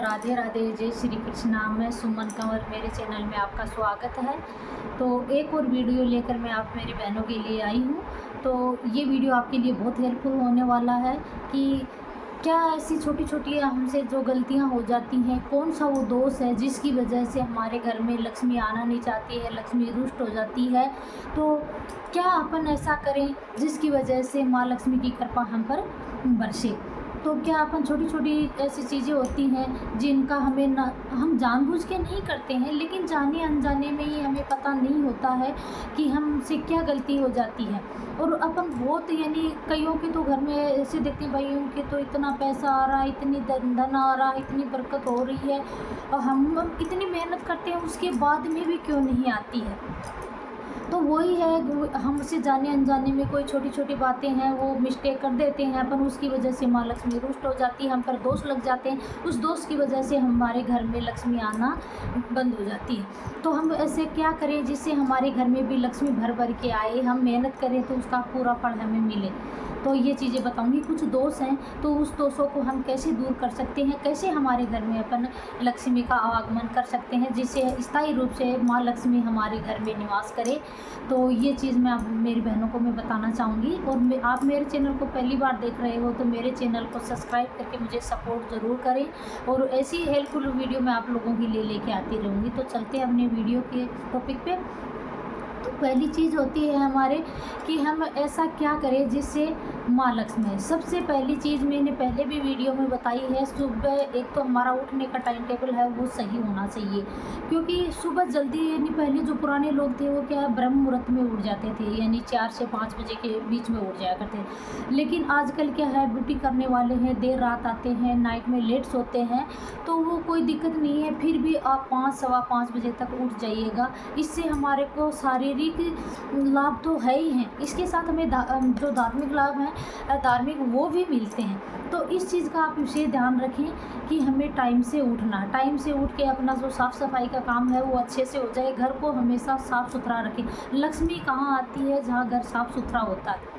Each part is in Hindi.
राधे राधे, जय श्री कृष्णा। मैं सुमन कंवर, मेरे चैनल में आपका स्वागत है। तो एक और वीडियो लेकर मैं आप मेरी बहनों के लिए आई हूँ। तो ये वीडियो आपके लिए बहुत हेल्पफुल होने वाला है कि क्या ऐसी छोटी छोटी हमसे जो गलतियाँ हो जाती हैं, कौन सा वो दोष है जिसकी वजह से हमारे घर में लक्ष्मी आना नहीं चाहती है, लक्ष्मी रुष्ट हो जाती है। तो क्या अपन ऐसा करें जिसकी वजह से माँ लक्ष्मी की कृपा हम पर बरसे। तो क्या अपन छोटी छोटी ऐसी चीज़ें होती हैं जिनका हमें ना, हम जानबूझ के नहीं करते हैं, लेकिन जाने अनजाने में ही हमें पता नहीं होता है कि हमसे क्या गलती हो जाती है। और अपन बहुत यानी कईयों के तो घर में ऐसे देखते हैं, भाई उनके तो इतना पैसा आ रहा है, इतनी धन आ रहा है, इतनी बरकत हो रही है, और हम इतनी मेहनत करते हैं उसके बाद में भी क्यों नहीं आती है। तो वही है, हमसे जाने अनजाने में कोई छोटी छोटी बातें हैं वो मिस्टेक कर देते हैं अपन, उसकी वजह से माँ लक्ष्मी रुष्ट हो जाती है, हम पर दोष लग जाते हैं, उस दोष की वजह से हमारे घर में लक्ष्मी आना बंद हो जाती है। तो हम ऐसे क्या करें जिससे हमारे घर में भी लक्ष्मी भर भर के आए, हम मेहनत करें तो उसका पूरा फल हमें मिले। तो ये चीज़ें बताऊंगी। कुछ दोष हैं तो उस दोषों को हम कैसे दूर कर सकते हैं, कैसे हमारे घर में अपन लक्ष्मी का आगमन कर सकते हैं जिससे स्थायी रूप से माँ लक्ष्मी हमारे घर में निवास करे। तो ये चीज़ मैं आप मेरी बहनों को मैं बताना चाहूँगी। और आप मेरे चैनल को पहली बार देख रहे हो तो मेरे चैनल को सब्सक्राइब करके मुझे सपोर्ट ज़रूर करें, और ऐसी हेल्पफुल वीडियो मैं आप लोगों के लिए लेके आती रहूँगी। तो चलते हैं अपने वीडियो के टॉपिक पे। तो पहली चीज़ होती है हमारे कि हम ऐसा क्या करें जिससे माँ लक्ष्मी। सबसे पहली चीज़ मैंने पहले भी वीडियो में बताई है, सुबह एक तो हमारा उठने का टाइम टेबल है वो सही होना चाहिए, क्योंकि सुबह जल्दी यानी पहले जो पुराने लोग थे वो क्या ब्रह्म मुहूर्त में उठ जाते थे, यानी 4 से 5 बजे के बीच में उठ जाया करते हैं। लेकिन आजकल क्या है, ड्यूटी करने वाले हैं, देर रात आते हैं, नाइट में लेट सोते हैं, तो वो कोई दिक्कत नहीं है, फिर भी आप 5 सवा 5 बजे तक उठ जाइएगा। इससे हमारे को शारीरिक लाभ तो है ही हैं, इसके साथ हमें जो धार्मिक लाभ हैं धार्मिक वो भी मिलते हैं। तो इस चीज़ का आप विशेष ध्यान रखें कि हमें टाइम से उठना, टाइम से उठ के अपना जो साफ़ सफाई का काम है वो अच्छे से हो जाए, घर को हमेशा साफ़ सुथरा रखें। लक्ष्मी कहाँ आती है, जहाँ घर साफ़ सुथरा होता है।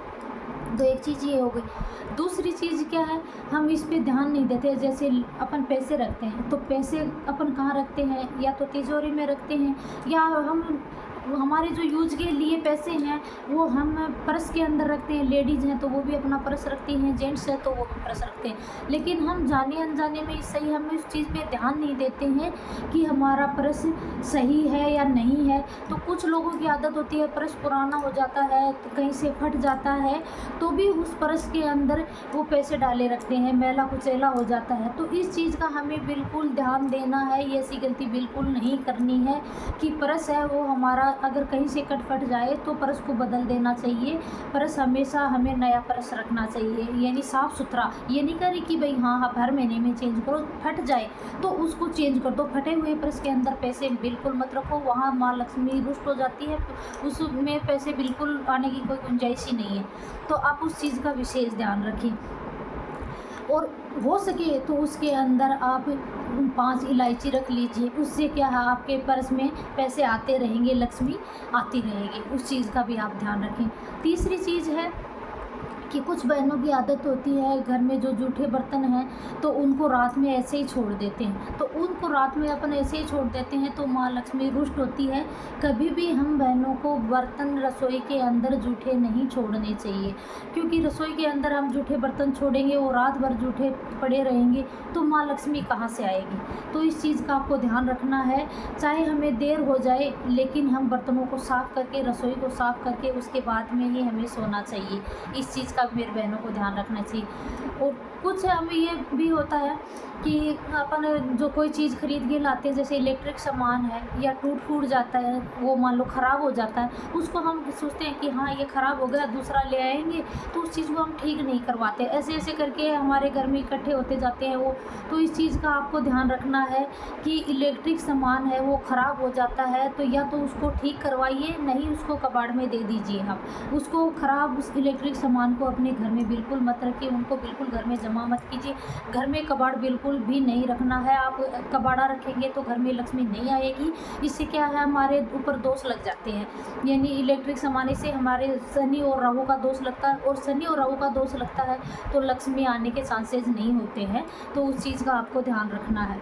तो एक चीज़ ये हो गई। दूसरी चीज़ क्या है, हम इस पे ध्यान नहीं देते। जैसे अपन पैसे रखते हैं तो पैसे अपन कहाँ रखते हैं, या तो तिजोरी में रखते हैं, या हम हमारे जो यूज के लिए पैसे हैं वो हम पर्स के अंदर रखते हैं। लेडीज़ हैं तो वो भी अपना पर्स रखती हैं, जेंट्स हैं तो वो भी पर्स रखते हैं। लेकिन हम जाने अनजाने में सही हम इस चीज़ पे ध्यान नहीं देते हैं कि हमारा पर्स सही है या नहीं है। तो कुछ लोगों की आदत होती है, पर्स पुराना हो जाता है तो कहीं से फट जाता है तो भी उस पर्स के अंदर वो पैसे डाले रखते हैं, मैला कुचैला हो जाता है। तो इस चीज़ का हमें बिल्कुल ध्यान देना है, ये ऐसी गलती बिल्कुल नहीं करनी है कि पर्स है वो हमारा अगर कहीं से कट फट जाए तो पर्स को बदल देना चाहिए। पर्स हमेशा हमें नया पर्स रखना चाहिए, यानी साफ़ सुथरा। ये नहीं करें कि भाई हाँ हर महीने में चेंज करो, फट जाए तो उसको चेंज कर दो। फटे हुए पर्स के अंदर पैसे बिल्कुल मत रखो, वहाँ माँ लक्ष्मी रुष्ट हो जाती है, उसमें पैसे बिल्कुल आने की कोई गुंजाइश ही नहीं है। तो आप उस चीज़ का विशेष ध्यान रखें। और हो सके तो उसके अंदर आप 5 इलायची रख लीजिए, उससे क्या है आपके पर्स में पैसे आते रहेंगे, लक्ष्मी आती रहेगी। उस चीज़ का भी आप ध्यान रखें। तीसरी चीज़ है कि कुछ बहनों की आदत होती है घर में जो जूठे बर्तन हैं तो उनको रात में ऐसे ही छोड़ देते हैं। तो उनको रात में अपन ऐसे ही छोड़ देते हैं तो माँ लक्ष्मी रुष्ट होती है। कभी भी हम बहनों को बर्तन रसोई के अंदर जूठे नहीं छोड़ने चाहिए, क्योंकि रसोई के अंदर हम जूठे बर्तन छोड़ेंगे और रात भर जूठे पड़े रहेंगे तो माँ लक्ष्मी कहाँ से आएगी। तो इस चीज़ का आपको ध्यान रखना है। चाहे हमें देर हो जाए लेकिन हम बर्तनों को साफ़ करके, रसोई को साफ़ करके उसके बाद में ही हमें सोना चाहिए। इस चीज़ का मेरी बहनों को ध्यान रखना चाहिए। और कुछ हमें ये भी होता है कि अपन जो कोई चीज़ खरीद के लाते हैं, जैसे इलेक्ट्रिक सामान है या टूट फूट जाता है, वो मान लो ख़राब हो जाता है, उसको हम सोचते हैं कि हाँ ये ख़राब हो गया दूसरा ले आएंगे, तो उस चीज़ को हम ठीक नहीं करवाते। ऐसे ऐसे करके हमारे घर में इकट्ठे होते जाते हैं वो। तो इस चीज़ का आपको ध्यान रखना है कि इलेक्ट्रिक सामान है वो ख़राब हो जाता है तो या तो उसको ठीक करवाइए, नहीं उसको कबाड़ में दे दीजिए। हम उसको ख़राब उस इलेक्ट्रिक सामान को अपने घर में बिल्कुल मत रखिए, उनको बिल्कुल घर में जमा मत कीजिए। घर में कबाड़ बिल्कुल भी नहीं रखना है। आप कबाड़ा रखेंगे तो घर में लक्ष्मी नहीं आएगी। इससे क्या है, हमारे ऊपर दोष लग जाते हैं, यानी इलेक्ट्रिक सामान से हमारे शनि और राहु का दोष लगता है, और शनि और राहु का दोष लगता है तो लक्ष्मी आने के चांसेस नहीं होते हैं। तो उस चीज़ का आपको ध्यान रखना है।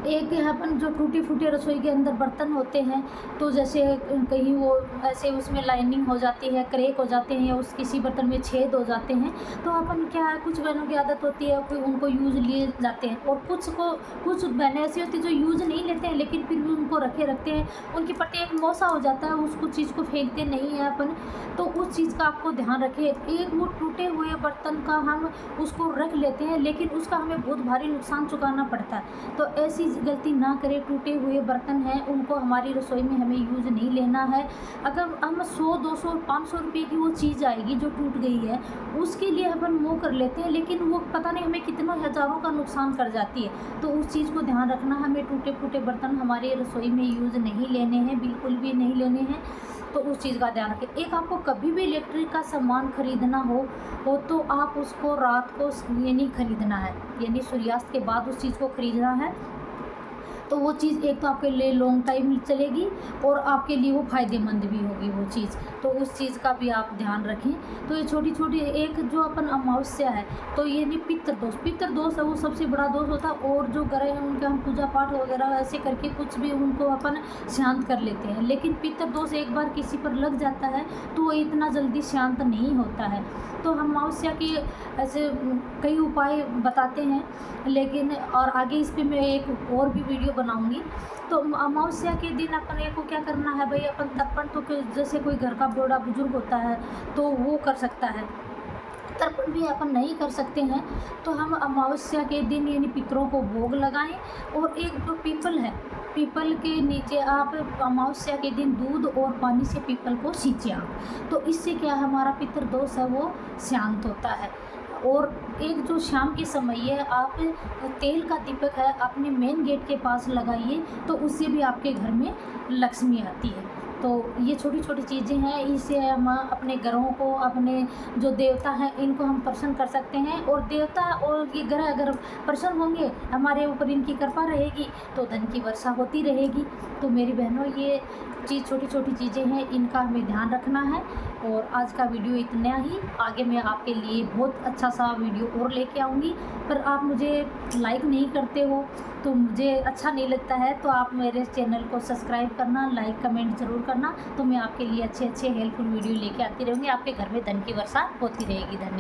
एक अपन जो टूटे फूटे रसोई के अंदर बर्तन होते हैं, तो जैसे कहीं वो ऐसे उसमें लाइनिंग हो जाती है, क्रैक हो जाते हैं, या उस किसी बर्तन में छेद हो जाते हैं, तो अपन क्या है, कुछ बहनों की आदत होती है कि उनको यूज़ लिए जाते हैं, और कुछ बहनें ऐसी होती हैं जो यूज़ नहीं लेते हैं लेकिन फिर भी उनको रखे रखते हैं। उनके प्रति एक मोसा हो जाता है, उसको चीज़ को फेंकते नहीं हैं अपन। तो उस चीज़ का आपको ध्यान रखें। एक वो टूटे हुए बर्तन का हम उसको रख लेते हैं लेकिन उसका हमें बहुत भारी नुकसान चुकाना पड़ता है। तो ऐसी गलती ना करें। टूटे हुए बर्तन हैं उनको हमारी रसोई में हमें यूज़ नहीं लेना है। अगर हम 100, 200, 500 रुपये की वो चीज़ आएगी जो टूट गई है, उसके लिए अपन वो कर लेते हैं, लेकिन वो पता नहीं हमें कितना हज़ारों का नुकसान कर जाती है। तो उस चीज़ को ध्यान रखना, हमें टूटे फूटे बर्तन हमारी रसोई में यूज़ नहीं लेने हैं, बिल्कुल भी नहीं लेने हैं। तो उस चीज़ का ध्यान रखें। एक आपको कभी भी इलेक्ट्रिक का सामान खरीदना हो तो आप उसको रात को ये नहीं खरीदना है, यानी सूर्यास्त के बाद उस चीज़ को खरीदना है। तो वो चीज़ एक तो आपके लिए लॉन्ग टाइम चलेगी और आपके लिए वो फ़ायदेमंद भी होगी वो चीज़। तो उस चीज़ का भी आप ध्यान रखें। तो ये छोटी छोटी एक जो अपन अमावस्या है, तो ये नहीं पितृदोष है, वो सबसे बड़ा दोष होता है। और जो ग्रह हैं उनके हम पूजा पाठ वगैरह ऐसे करके कुछ भी उनको अपन शांत कर लेते हैं, लेकिन पितृदोष एक बार किसी पर लग जाता है तो वो इतना जल्दी शांत नहीं होता है। तो हम अमावस्या के ऐसे कई उपाय बताते हैं, लेकिन और आगे इस पर मैं एक और भी वीडियो बनाऊंगी। तो अमावस्या के दिन अपन को क्या करना है भाई, अपन तर्पण तो जैसे कोई घर का बड़ा बुजुर्ग होता है तो वो कर सकता है, तर्पण भी अपन नहीं कर सकते हैं तो हम अमावस्या के दिन यानी पितरों को भोग लगाएं। और एक जो पीपल है, पीपल के नीचे आप अमावस्या के दिन दूध और पानी से पीपल को सींचे आप, तो इससे क्या हमारा पितृदोष है वो शांत होता है। और एक जो शाम के समय है, आप तेल का दीपक है अपने मेन गेट के पास लगाइए, तो उससे भी आपके घर में लक्ष्मी आती है। तो ये छोटी छोटी चीज़ें हैं, इससे हम अपने घरों को, अपने जो देवता हैं इनको हम प्रसन्न कर सकते हैं। और देवता और ये ग्रह अगर प्रसन्न होंगे, हमारे ऊपर इनकी कृपा रहेगी, तो धन की वर्षा होती रहेगी। तो मेरी बहनों, ये चीज़ छोटी छोटी चीज़ें हैं, इनका हमें ध्यान रखना है। और आज का वीडियो इतना ही। आगे मैं आपके लिए बहुत अच्छा सा वीडियो और लेके आऊँगी, पर आप मुझे लाइक नहीं करते हो तो मुझे अच्छा नहीं लगता है। तो आप मेरे चैनल को सब्सक्राइब करना, लाइक कमेंट ज़रूर करना, तो मैं आपके लिए अच्छे अच्छे हेल्पफुल वीडियो लेके आती रहूँगी। आपके घर में धन की वर्षा होती रहेगी। धन्यवाद।